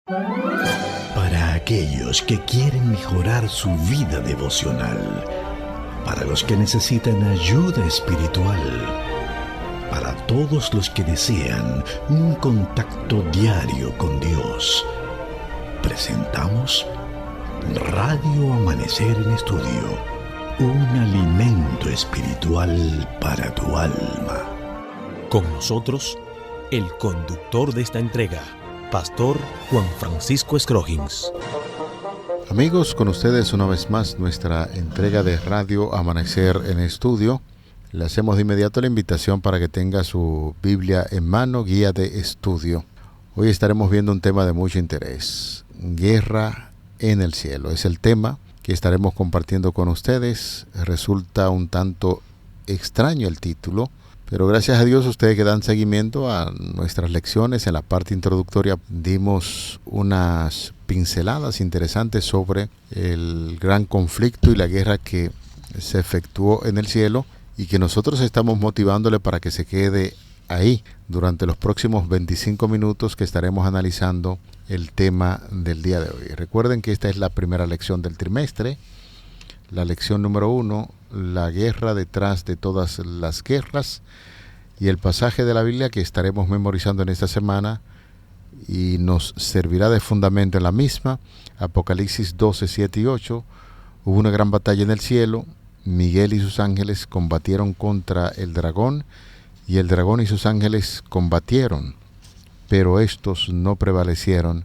Para aquellos que quieren mejorar su vida devocional, para los que necesitan ayuda espiritual, para todos los que desean un contacto diario con Dios, presentamos Radio Amanecer en Estudio, un alimento espiritual para tu alma. Con nosotros, el conductor de esta entrega, Pastor Juan Francisco Scroggins. Amigos, con ustedes una vez más nuestra entrega de Radio Amanecer en Estudio. Le hacemos de inmediato la invitación para que tenga su Biblia en mano, guía de estudio. Hoy estaremos viendo un tema de mucho interés, Guerra en el Cielo. Es el tema que estaremos compartiendo con ustedes. Resulta un tanto extraño el título, pero gracias a Dios ustedes que dan seguimiento a nuestras lecciones, en la parte introductoria dimos unas pinceladas interesantes sobre el gran conflicto y la guerra que se efectuó en el cielo y que nosotros estamos motivándole para que se quede ahí durante los próximos 25 minutos que estaremos analizando el tema del día de hoy. Recuerden que esta es la primera lección del trimestre, la lección número 1, la guerra detrás de todas las guerras, y el pasaje de la Biblia que estaremos memorizando en esta semana y nos servirá de fundamento en la misma, Apocalipsis 12, 7 y 8. Hubo una gran batalla en el cielo, Miguel y sus ángeles combatieron contra el dragón, y el dragón y sus ángeles combatieron, pero estos no prevalecieron,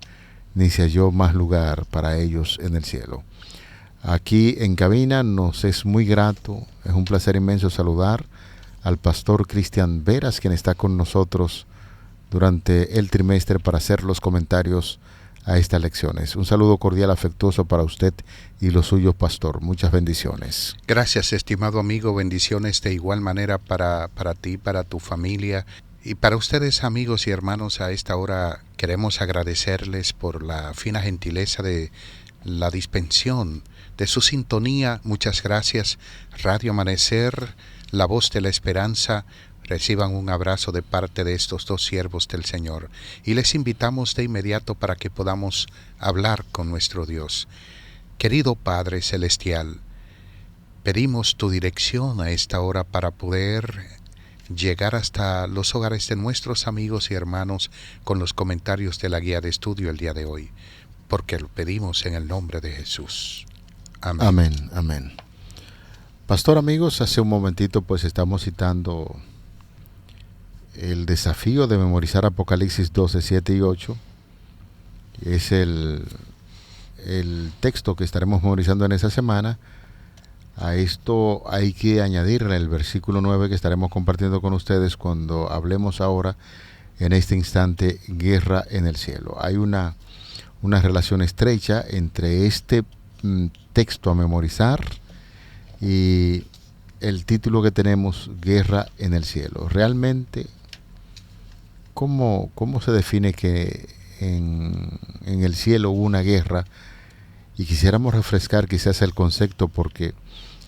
ni se halló más lugar para ellos en el cielo. Aquí en cabina nos es muy grato, es un placer inmenso saludar al pastor Cristian Veras, quien está con nosotros durante el trimestre para hacer los comentarios a estas lecciones. Un saludo cordial, afectuoso para usted y los suyos, pastor. Muchas bendiciones. Gracias, estimado amigo. Bendiciones de igual manera para ti, para tu familia. Y para ustedes, amigos y hermanos, a esta hora queremos agradecerles por la fina gentileza de la dispensión de su sintonía. Muchas gracias. Radio Amanecer, la voz de la esperanza. Reciban un abrazo de parte de estos dos siervos del Señor. Y les invitamos de inmediato para que podamos hablar con nuestro Dios. Querido Padre Celestial, pedimos tu dirección a esta hora para poder llegar hasta los hogares de nuestros amigos y hermanos con los comentarios de la guía de estudio el día de hoy, porque lo pedimos en el nombre de Jesús. Amén. Amén, amén. Pastor, amigos, hace un momentito pues estamos citando el desafío de memorizar Apocalipsis 12, 7 y 8. Es el texto que estaremos memorizando en esa semana. A esto hay que añadirle el versículo 9 que estaremos compartiendo con ustedes cuando hablemos ahora, en este instante, guerra en el cielo. Hay una relación estrecha entre este texto a memorizar y el título que tenemos, Guerra en el Cielo. Realmente, ¿cómo se define que en el cielo hubo una guerra? Y quisiéramos refrescar quizás el concepto, porque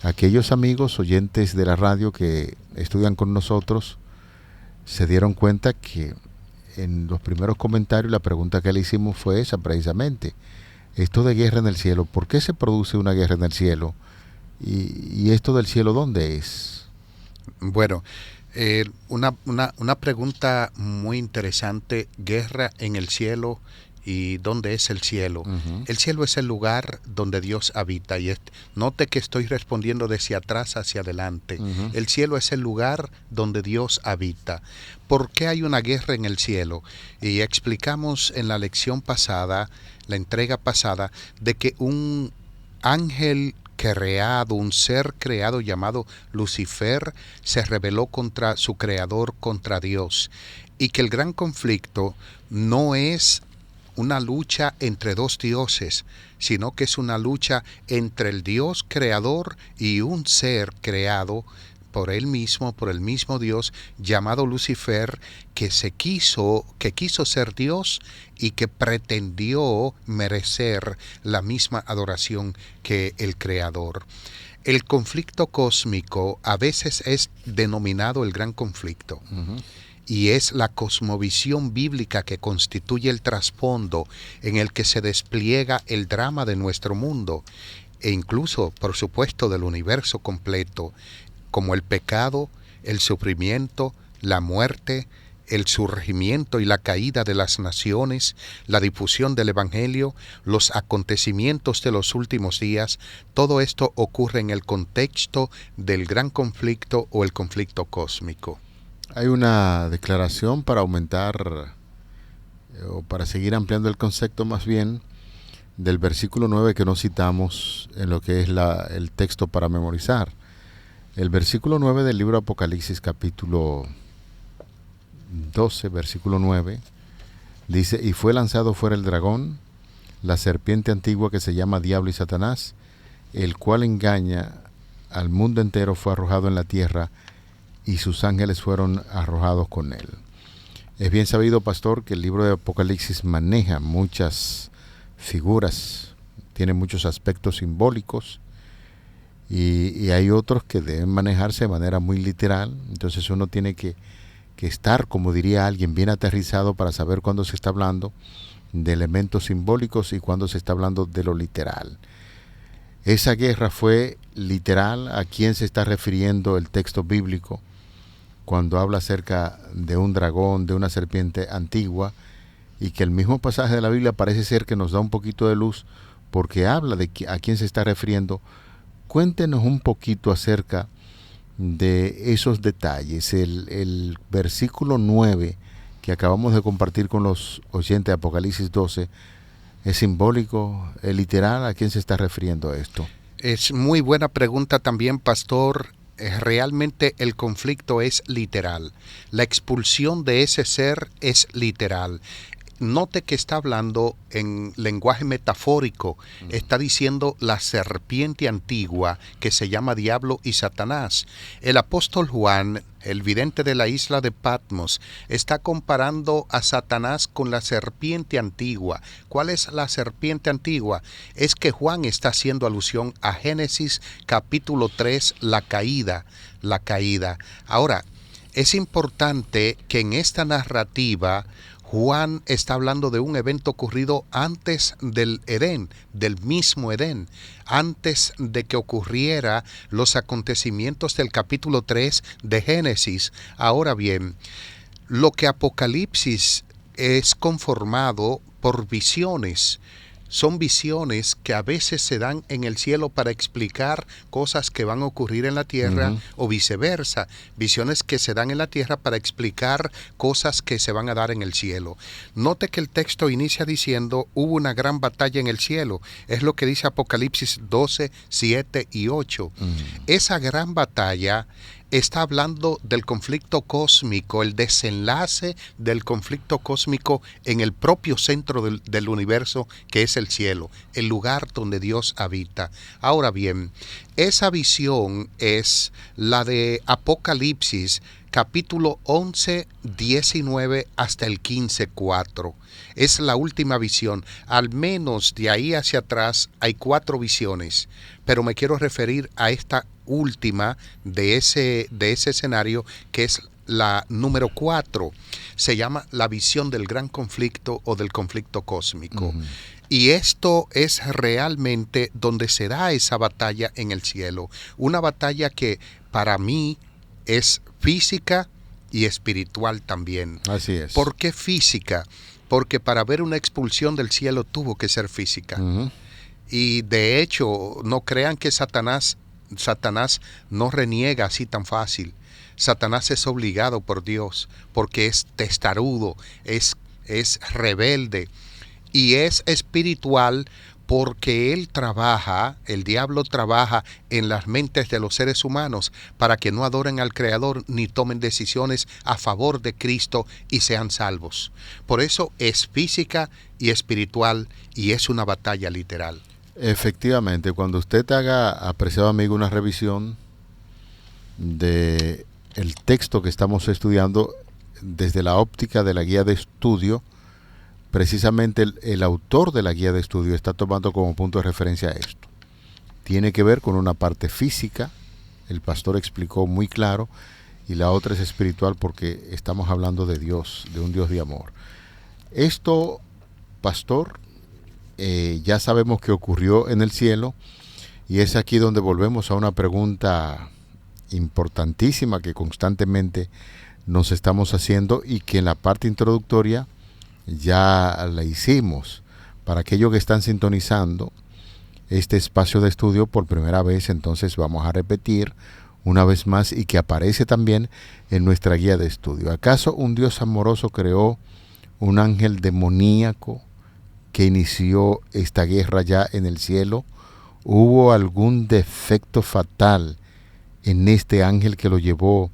aquellos amigos oyentes de la radio que estudian con nosotros se dieron cuenta que en los primeros comentarios la pregunta que le hicimos fue esa precisamente. Esto de guerra en el cielo, ¿por qué se produce una guerra en el cielo? ¿Y esto del cielo dónde es? Bueno, una pregunta muy interesante. Guerra en el cielo. ¿Y dónde es el cielo? Uh-huh. El cielo es el lugar donde Dios habita. Y note que estoy respondiendo desde atrás hacia adelante. Uh-huh. El cielo es el lugar donde Dios habita. ¿Por qué hay una guerra en el cielo? Y explicamos en la lección pasada, la entrega pasada, de que un ángel creado, un ser creado llamado Lucifer, se rebeló contra su creador, contra Dios. Y que el gran conflicto no es una lucha entre dos dioses, sino que es una lucha entre el Dios creador y un ser creado por él mismo, por el mismo Dios, llamado Lucifer, que quiso ser Dios y que pretendió merecer la misma adoración que el creador. El conflicto cósmico a veces es denominado el gran conflicto. Uh-huh. y es la cosmovisión bíblica que constituye el trasfondo en el que se despliega el drama de nuestro mundo e incluso, por supuesto, del universo completo, como el pecado, el sufrimiento, la muerte, el surgimiento y la caída de las naciones, la difusión del Evangelio, los acontecimientos de los últimos días. Todo esto ocurre en el contexto del gran conflicto o el conflicto cósmico. Hay una declaración para aumentar o para seguir ampliando el concepto más bien del versículo 9 que no citamos en lo que es el texto para memorizar. El versículo 9 del libro Apocalipsis capítulo 12, versículo 9, dice: y fue lanzado fuera el dragón, la serpiente antigua que se llama Diablo y Satanás, el cual engaña al mundo entero, fue arrojado en la tierra, y sus ángeles fueron arrojados con él. Es bien sabido, pastor, que el libro de Apocalipsis maneja muchas figuras, tiene muchos aspectos simbólicos, y hay otros que deben manejarse de manera muy literal. Entonces uno tiene que estar, como diría alguien, bien aterrizado para saber cuándo se está hablando de elementos simbólicos y cuándo se está hablando de lo literal. Esa guerra fue literal. ¿A quién se está refiriendo el texto bíblico cuando habla acerca de un dragón, de una serpiente antigua? Y que el mismo pasaje de la Biblia parece ser que nos da un poquito de luz porque habla de a quién se está refiriendo. Cuéntenos un poquito acerca de esos detalles. El versículo 9 que acabamos de compartir con los oyentes de Apocalipsis 12, ¿es simbólico, es literal? ¿A quién se está refiriendo esto? Es muy buena pregunta también, pastor. Realmente el conflicto es literal. La expulsión de ese ser es literal. Note que está hablando en lenguaje metafórico. Está diciendo la serpiente antigua que se llama Diablo y Satanás. El apóstol Juan, el vidente de la isla de Patmos, está comparando a Satanás con la serpiente antigua. ¿Cuál es la serpiente antigua? Es que Juan está haciendo alusión a Génesis capítulo 3, la caída. Ahora, es importante que en esta narrativa Juan está hablando de un evento ocurrido antes del Edén, del mismo Edén, antes de que ocurriera los acontecimientos del capítulo 3 de Génesis. Ahora bien, lo que Apocalipsis es conformado por visiones. Son visiones que a veces se dan en el cielo para explicar cosas que van a ocurrir en la tierra, o viceversa. Visiones que se dan en la tierra para explicar cosas que se van a dar en el cielo. Note que el texto inicia diciendo: hubo una gran batalla en el cielo. Es lo que dice Apocalipsis 12, 7 y 8. Esa gran batalla está hablando del conflicto cósmico, el desenlace del conflicto cósmico en el propio centro del universo, que es el cielo, el lugar donde Dios habita. Ahora bien, esa visión es la de Apocalipsis, capítulo 11, 19 hasta el 15, 4. Es la última visión. Al menos de ahí hacia atrás hay 4 visiones, pero me quiero referir a esta última de ese escenario, que es la número 4. Se llama la visión del gran conflicto o del conflicto cósmico. Y esto es realmente donde se da esa batalla en el cielo. Una batalla que para mí es física y espiritual también. Así es. ¿Por qué física? Porque para haber una expulsión del cielo tuvo que ser física. Y de hecho, no crean que Satanás no reniega así tan fácil. Satanás es obligado por Dios porque es testarudo, es rebelde, y es espiritual porque el diablo trabaja en las mentes de los seres humanos para que no adoren al Creador ni tomen decisiones a favor de Cristo y sean salvos. Por eso es física y espiritual, y es una batalla literal. Efectivamente, cuando usted haga, apreciado amigo, una revisión de el texto que estamos estudiando desde la óptica de la guía de estudio, precisamente el autor de la guía de estudio está tomando como punto de referencia esto. Tiene que ver con una parte física, el pastor explicó muy claro, y la otra es espiritual porque estamos hablando de Dios, de un Dios de amor. Esto, pastor, ya sabemos que ocurrió en el cielo, y es aquí donde volvemos a una pregunta importantísima que constantemente nos estamos haciendo y que en la parte introductoria ya la hicimos. Para aquellos que están sintonizando este espacio de estudio por primera vez, entonces vamos a repetir una vez más y que aparece también en nuestra guía de estudio. ¿Acaso un Dios amoroso creó un ángel demoníaco que inició esta guerra ya en el cielo? ¿Hubo algún defecto fatal en este ángel que lo llevó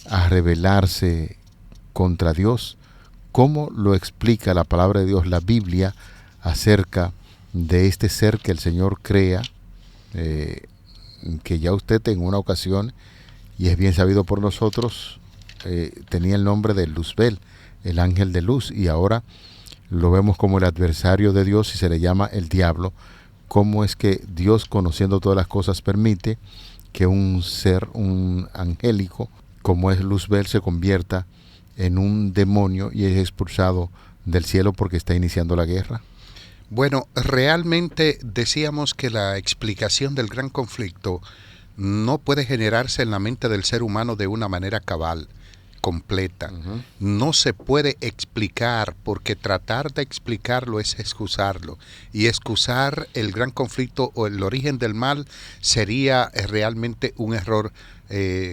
a rebelarse contra Dios? ¿Cómo lo explica la palabra de Dios, la Biblia, acerca de este ser que el Señor crea, que ya usted en una ocasión, y es bien sabido por nosotros, tenía el nombre de Luzbel, el ángel de luz, y ahora lo vemos como el adversario de Dios y se le llama el diablo? ¿Cómo es que Dios, conociendo todas las cosas, permite que un ser, un angélico, como es Luzbel, se convierta en un demonio y es expulsado del cielo porque está iniciando la guerra? Bueno, realmente decíamos que la explicación del gran conflicto no puede generarse en la mente del ser humano de una manera cabal, completa. No se puede explicar, porque tratar de explicarlo es excusarlo. Y excusar el gran conflicto o el origen del mal sería realmente un error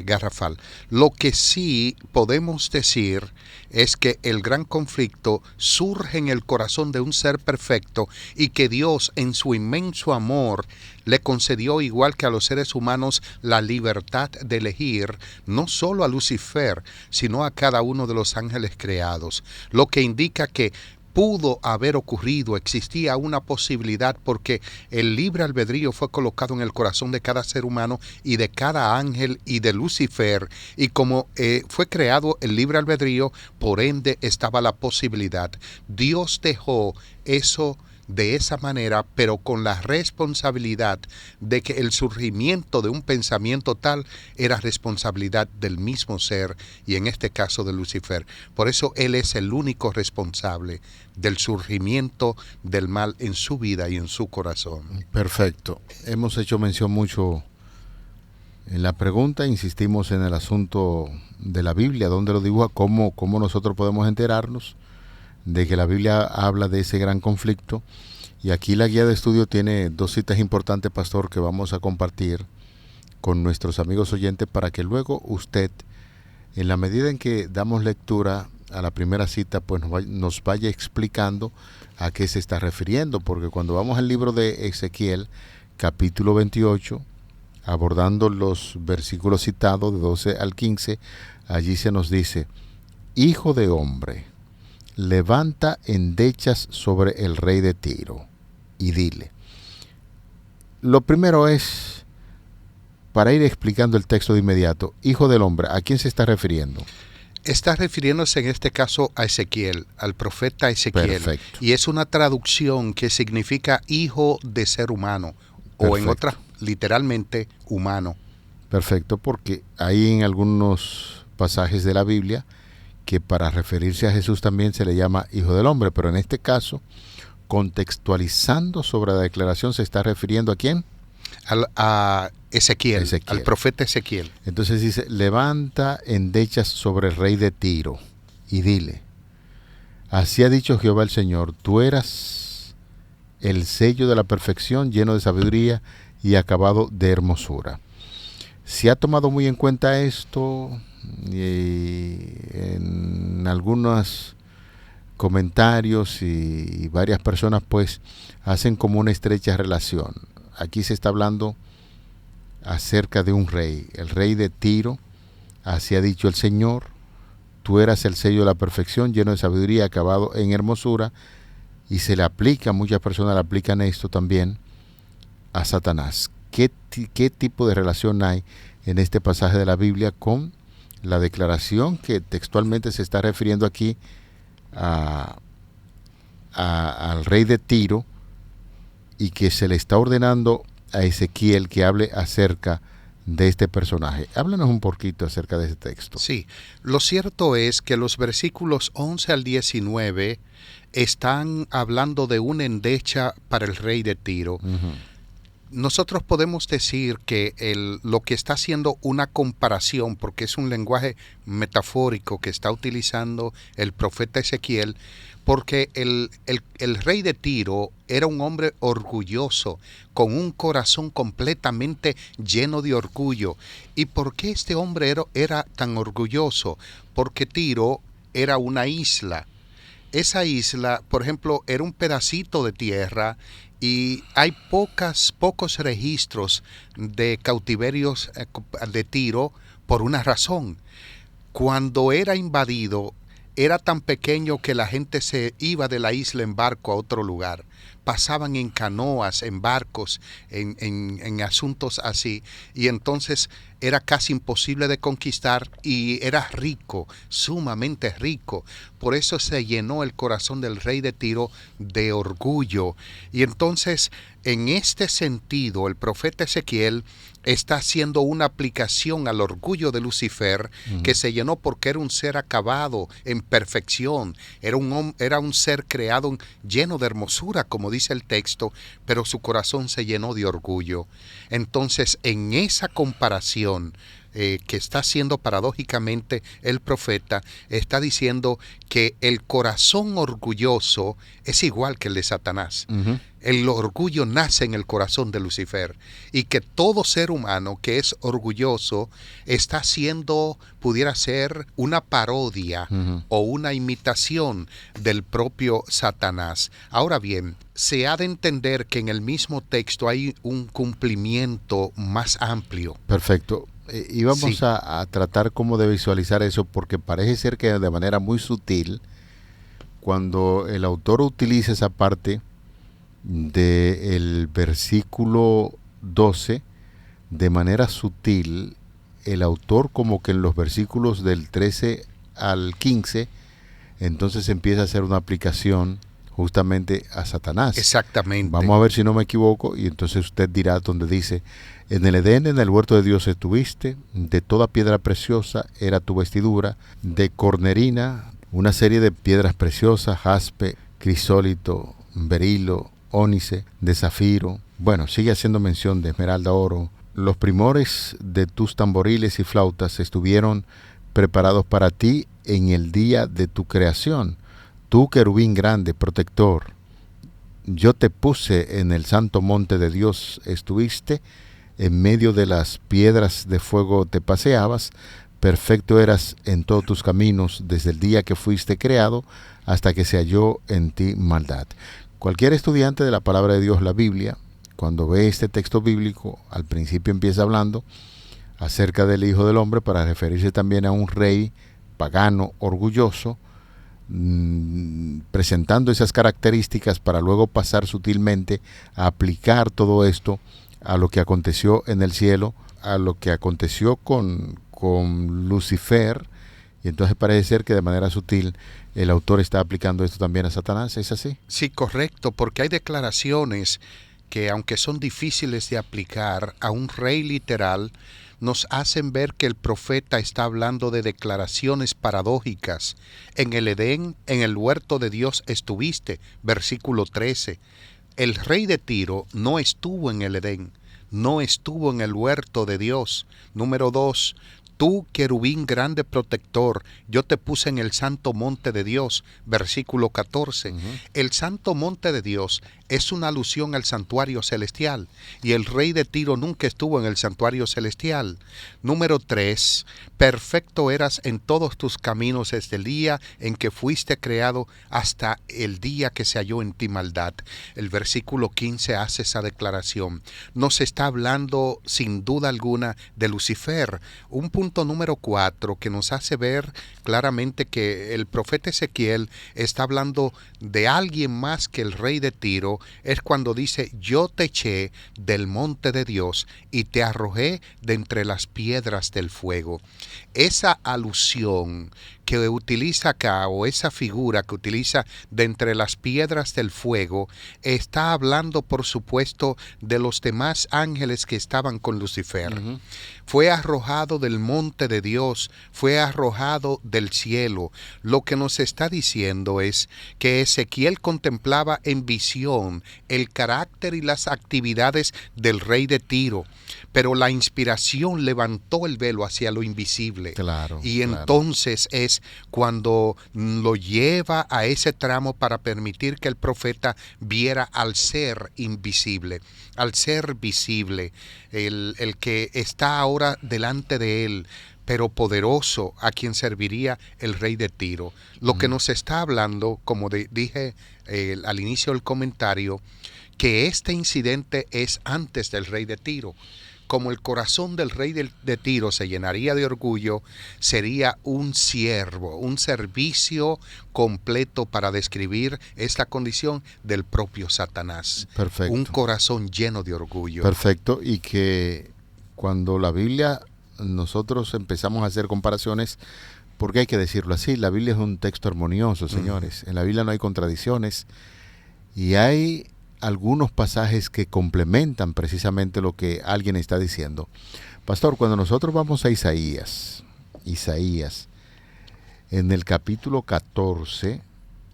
garrafal. Lo que sí podemos decir es que el gran conflicto surge en el corazón de un ser perfecto y que Dios, en su inmenso amor, le concedió, igual que a los seres humanos, la libertad de elegir no solo a Lucifer, sino a cada uno de los ángeles creados, lo que indica que pudo haber ocurrido, existía una posibilidad, porque el libre albedrío fue colocado en el corazón de cada ser humano y de cada ángel y de Lucifer, y como fue creado el libre albedrío, por ende estaba la posibilidad. Dios dejó eso de esa manera, pero con la responsabilidad de que el surgimiento de un pensamiento tal era responsabilidad del mismo ser, y en este caso de Lucifer. Por eso él es el único responsable del surgimiento del mal en su vida y en su corazón. Perfecto. Hemos hecho mención mucho en la pregunta, insistimos en el asunto de la Biblia, donde lo dibuja, cómo nosotros podemos enterarnos de que la Biblia habla de ese gran conflicto. Y aquí la guía de estudio tiene dos citas importantes, pastor, que vamos a compartir con nuestros amigos oyentes para que luego usted, en la medida en que damos lectura a la primera cita, pues nos vaya explicando a qué se está refiriendo, porque cuando vamos al libro de Ezequiel, capítulo 28, abordando los versículos citados de 12 al 15, allí se nos dice: Hijo de hombre, levanta endechas sobre el rey de Tiro y dile. Lo primero es, para ir explicando el texto de inmediato, hijo del hombre, ¿a quién se está refiriendo? Está refiriéndose en este caso a Ezequiel, al profeta Ezequiel. Perfecto. Y es una traducción que significa hijo de ser humano, Perfecto. o en otra, literalmente, humano. Perfecto, porque hay en algunos pasajes de la Biblia que para referirse a Jesús también se le llama hijo del hombre, pero en este caso, contextualizando sobre la declaración, se está refiriendo ¿a quién? A Ezequiel, al profeta Ezequiel. Entonces dice: levanta endechas sobre el rey de Tiro y dile: así ha dicho Jehová el Señor, tú eras el sello de la perfección, lleno de sabiduría y acabado de hermosura. Se ha tomado muy en cuenta esto, y en algunos comentarios y varias personas pues hacen como una estrecha relación. Aquí se está hablando acerca de un rey, el rey de Tiro. Así ha dicho el Señor, tú eras el sello de la perfección, lleno de sabiduría, acabado en hermosura. Y se le aplica, muchas personas le aplican esto también a Satanás. ¿Qué tipo de relación hay en este pasaje de la Biblia con la declaración que textualmente se está refiriendo aquí al rey de Tiro, y que se le está ordenando a Ezequiel que hable acerca de este personaje. Háblanos un poquito acerca de ese texto. Sí, lo cierto es que los versículos 11 al 19 están hablando de una endecha para el rey de Tiro. Uh-huh. Nosotros podemos decir que lo que está haciendo una comparación, porque es un lenguaje metafórico que está utilizando el profeta Ezequiel, porque el rey de Tiro era un hombre orgulloso, con un corazón completamente lleno de orgullo. ¿Y por qué este hombre era tan orgulloso? Porque Tiro era una isla. Esa isla, por ejemplo, era un pedacito de tierra y hay pocos registros de cautiverios de Tiro por una razón. Cuando era invadido, era tan pequeño que la gente se iba de la isla en barco a otro lugar. Pasaban en canoas, en barcos, en asuntos así. Y entonces era casi imposible de conquistar y era rico, sumamente rico. Por eso se llenó el corazón del rey de Tiro de orgullo. Y entonces, en este sentido, el profeta Ezequiel está haciendo una aplicación al orgullo de Lucifer, que se llenó porque era un ser acabado en perfección, era un ser creado lleno de hermosura, como dice el texto, pero su corazón se llenó de orgullo. Entonces, en esa comparación que está haciendo paradójicamente el profeta, está diciendo que el corazón orgulloso es igual que el de Satanás. Uh-huh. El orgullo nace en el corazón de Lucifer y que todo ser humano que es orgulloso está haciendo, pudiera ser una parodia uh-huh. o una imitación del propio Satanás. Ahora bien, se ha de entender que en el mismo texto hay un cumplimiento más amplio. Perfecto. Y vamos sí. a tratar cómo de visualizar eso, porque parece ser que de manera muy sutil, cuando el autor utiliza esa parte del versículo 12, de manera sutil, el autor como que en los versículos del 13 al 15, entonces empieza a hacer una aplicación justamente a Satanás. Exactamente. Vamos a ver si no me equivoco, y entonces usted dirá donde dice: en el Edén, en el huerto de Dios estuviste, de toda piedra preciosa era tu vestidura, de cornerina, una serie de piedras preciosas, jaspe, crisólito, berilo, ónice, de zafiro. Bueno, sigue haciendo mención de esmeralda, oro. Los primores de tus tamboriles y flautas estuvieron preparados para ti en el día de tu creación. Tú, querubín grande, protector, yo te puse en el santo monte de Dios, estuviste, en medio de las piedras de fuego te paseabas, perfecto eras en todos tus caminos, desde el día que fuiste creado hasta que se halló en ti maldad. Cualquier estudiante de la palabra de Dios, la Biblia, cuando ve este texto bíblico, al principio empieza hablando acerca del Hijo del Hombre para referirse también a un rey pagano, orgulloso, presentando esas características para luego pasar sutilmente a aplicar todo esto a lo que aconteció en el cielo, a lo que aconteció con Lucifer, y entonces parece ser que de manera sutil el autor está aplicando esto también a Satanás. ¿Es así? Sí, correcto, porque hay declaraciones que, aunque son difíciles de aplicar a un rey literal, nos hacen ver que el profeta está hablando de declaraciones paradójicas. En el Edén, en el huerto de Dios estuviste, versículo 13. El rey de Tiro no estuvo en el Edén, no estuvo en el huerto de Dios. Número 2, tú, querubín grande protector, yo te puse en el santo monte de Dios, versículo 14. Uh-huh. El santo monte de Dios es una alusión al santuario celestial, y el rey de Tiro nunca estuvo en el santuario celestial. Número 3, perfecto eras en todos tus caminos desde el día en que fuiste creado hasta el día que se halló en ti maldad. El versículo 15 hace esa declaración. Nos está hablando sin duda alguna de Lucifer. Un punto número 4 que nos hace ver claramente que el profeta Ezequiel está hablando de alguien más que el rey de Tiro, es cuando dice: yo te eché del monte de Dios y te arrojé de entre las piedras del fuego. Esa alusión que utiliza acá, o esa figura que utiliza de entre las piedras del fuego, está hablando, por supuesto, de los demás ángeles que estaban con Lucifer. Fue arrojado del monte de Dios, fue arrojado del cielo. Lo que nos está diciendo es que Ezequiel contemplaba en visión el carácter y las actividades del rey de Tiro, pero la inspiración levantó el velo hacia lo invisible. Y entonces es cuando lo lleva a ese tramo para permitir que el profeta viera al ser invisible, al ser visible, el que está ahora delante de él, pero poderoso, a quien serviría el rey de Tiro. Lo que nos está hablando, como dije al inicio del comentario, que este incidente es antes del rey de Tiro. Como el corazón del rey de Tiro se llenaría de orgullo, sería un siervo, un servicio completo para describir esta condición del propio Satanás. Perfecto. Un corazón lleno de orgullo. Perfecto, y que cuando la Biblia, nosotros empezamos a hacer comparaciones, porque hay que decirlo así, la Biblia es un texto armonioso, señores. En la Biblia no hay contradicciones y hay algunos pasajes que complementan precisamente lo que alguien está diciendo. Pastor, cuando nosotros vamos a Isaías, en el capítulo 14,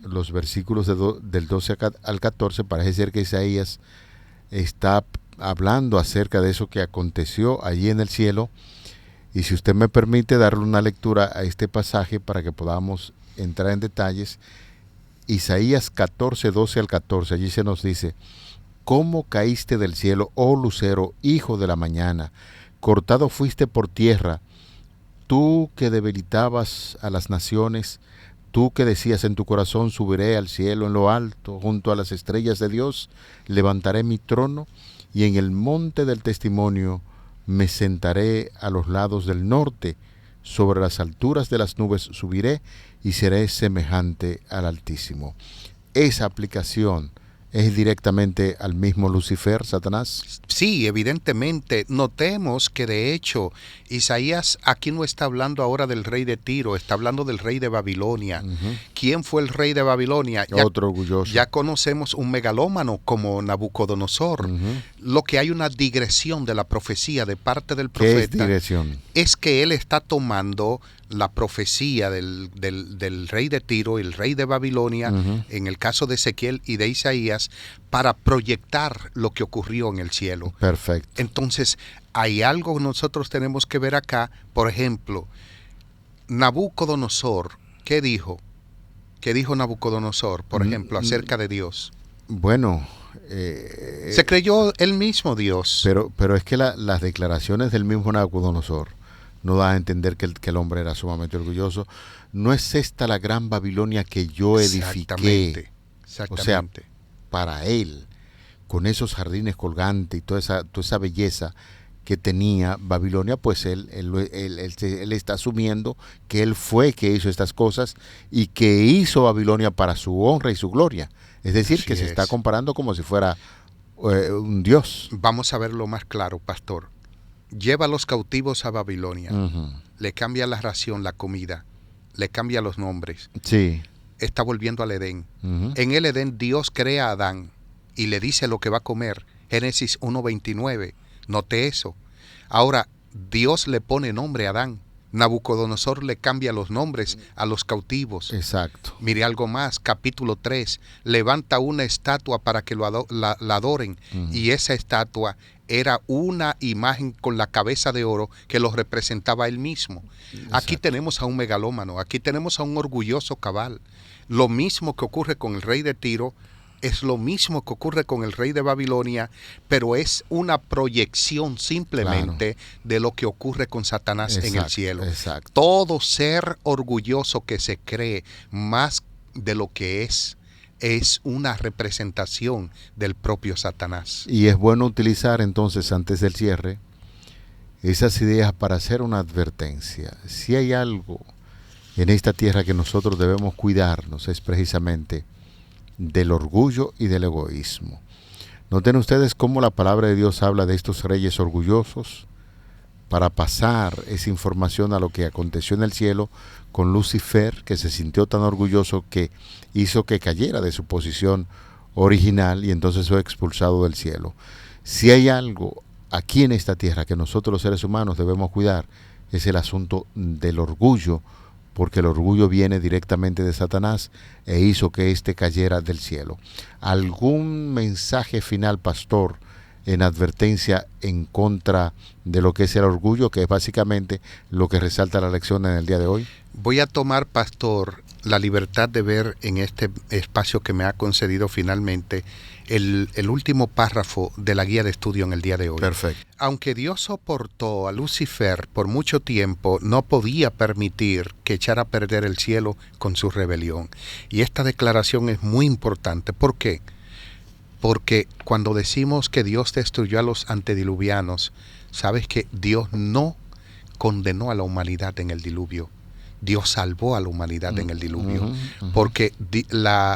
los versículos del 12 al 14, parece ser que Isaías está hablando acerca de eso que aconteció allí en el cielo. Y si usted me permite darle una lectura a este pasaje para que podamos entrar en detalles, Isaías 14, 12 al 14, allí se nos dice: ¿Cómo caíste del cielo, oh lucero, hijo de la mañana? Cortado fuiste por tierra, tú que debilitabas a las naciones, tú que decías en tu corazón: subiré al cielo en lo alto, junto a las estrellas de Dios, levantaré mi trono, y en el monte del testimonio me sentaré a los lados del norte, sobre las alturas de las nubes subiré y seré semejante al Altísimo. Esa aplicación es directamente al mismo Lucifer, Satanás. Sí, evidentemente. Notemos que de hecho Isaías aquí no está hablando ahora del rey de Tiro, está hablando del rey de Babilonia. ¿Quién fue el rey de Babilonia? Otro orgulloso. Ya conocemos un megalómano como Nabucodonosor. Lo que hay una digresión de la profecía de parte del profeta. ¿Qué es digresión? Es que él está tomando la profecía del rey de Tiro, el rey de Babilonia, en el caso de Ezequiel y de Isaías, para proyectar lo que ocurrió en el cielo. Perfecto. Entonces, hay algo que nosotros tenemos que ver acá. Por ejemplo, Nabucodonosor, ¿qué dijo? ¿Qué dijo Nabucodonosor, por ejemplo, acerca de Dios? Bueno, se creyó él mismo Dios. Pero es que las declaraciones del mismo Nabucodonosor no da a entender que el hombre era sumamente orgulloso. No es esta la gran Babilonia que yo edifiqué. Exactamente. O sea, para él, con esos jardines colgantes y toda esa belleza que tenía Babilonia, pues él está asumiendo que él fue que hizo estas cosas y que hizo Babilonia para su honra y su gloria. Es decir, que se está comparando como si fuera un dios. Vamos a verlo más claro, pastor. Lleva a los cautivos a Babilonia, le cambia la ración, la comida, le cambia los nombres. Sí. Está volviendo al Edén. En el Edén Dios crea a Adán y le dice lo que va a comer. Génesis 1:29. Note eso. Ahora, Dios le pone nombre a Adán. Nabucodonosor le cambia los nombres a los cautivos. Exacto. Mire algo más, capítulo 3. Levanta una estatua para que la adoren. Y esa estatua era una imagen con la cabeza de oro que lo representaba él mismo. Exacto. Aquí tenemos a un megalómano, aquí tenemos a un orgulloso cabal. Lo mismo que ocurre con el rey de Tiro, es lo mismo que ocurre con el rey de Babilonia, pero es una proyección simplemente de lo que ocurre con Satanás en el cielo. Exacto. Todo ser orgulloso que se cree más de lo que es una representación del propio Satanás. Y es bueno utilizar entonces, antes del cierre, esas ideas para hacer una advertencia. Si hay algo en esta tierra que nosotros debemos cuidarnos, es precisamente del orgullo y del egoísmo. Noten ustedes cómo la palabra de Dios habla de estos reyes orgullosos, para pasar esa información a lo que aconteció en el cielo con Lucifer, que se sintió tan orgulloso que hizo que cayera de su posición original y entonces fue expulsado del cielo. Si hay algo aquí en esta tierra que nosotros los seres humanos debemos cuidar, es el asunto del orgullo, porque el orgullo viene directamente de Satanás e hizo que éste cayera del cielo. ¿Algún mensaje final, pastor, en advertencia en contra de lo que es el orgullo, que es básicamente lo que resalta la lección en el día de hoy? Voy a tomar, pastor, la libertad de ver en este espacio que me ha concedido finalmente el último párrafo de la guía de estudio en el día de hoy. Perfecto. Aunque Dios soportó a Lucifer por mucho tiempo, no podía permitir que echara a perder el cielo con su rebelión. Y esta declaración es muy importante. ¿Por qué? Porque cuando decimos que Dios destruyó a los antediluvianos, sabes que Dios no condenó a la humanidad en el diluvio. Dios salvó a la humanidad en el diluvio. Porque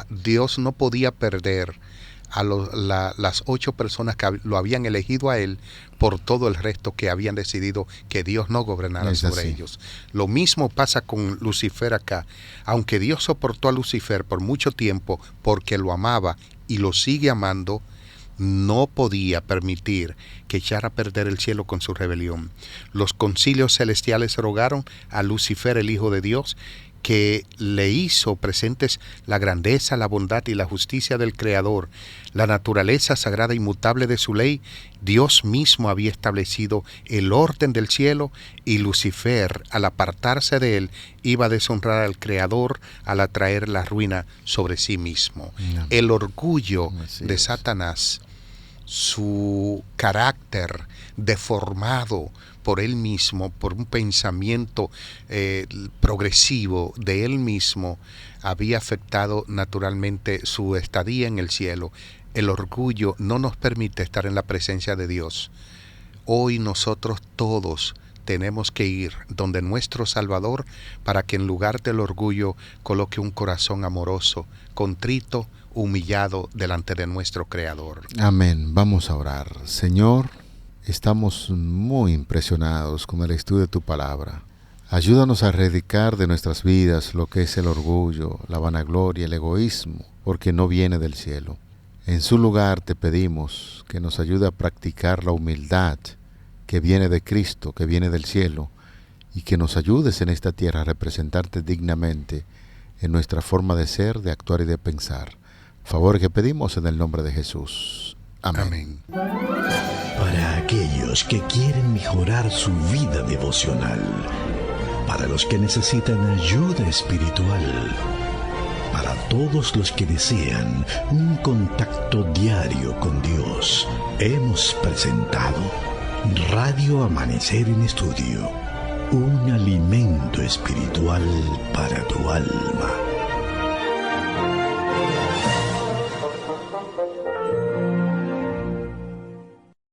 Dios no podía perder a las 8 personas que lo habían elegido a él por todo el resto que habían decidido que Dios no gobernara sobre ellos. Lo mismo pasa con Lucifer acá. Aunque Dios soportó a Lucifer por mucho tiempo porque lo amaba y lo sigue amando, no podía permitir que echara a perder el cielo con su rebelión. Los concilios celestiales rogaron a Lucifer, el Hijo de Dios, que le hizo presentes la grandeza, la bondad y la justicia del Creador, la naturaleza sagrada e inmutable de su ley. Dios mismo había establecido el orden del cielo y Lucifer, al apartarse de él, iba a deshonrar al Creador al atraer la ruina sobre sí mismo. No. El orgullo de Satanás, su carácter deformado por él mismo, por un pensamiento progresivo de él mismo, había afectado naturalmente su estadía en el cielo. El orgullo no nos permite estar en la presencia de Dios. Hoy nosotros todos tenemos que ir donde nuestro Salvador para que en lugar del orgullo coloque un corazón amoroso, contrito, humillado delante de nuestro Creador. Amén. Vamos a orar. Señor, estamos muy impresionados con el estudio de tu palabra. Ayúdanos a erradicar de nuestras vidas lo que es el orgullo, la vanagloria, el egoísmo, porque no viene del cielo. En su lugar te pedimos que nos ayude a practicar la humildad que viene de Cristo, que viene del cielo, y que nos ayudes en esta tierra a representarte dignamente en nuestra forma de ser, de actuar y de pensar. Favor que pedimos en el nombre de Jesús. Amén. Para aquellos que quieren mejorar su vida devocional, para los que necesitan ayuda espiritual, para todos los que desean un contacto diario con Dios, hemos presentado Radio Amanecer en Estudio, un alimento espiritual para tu alma.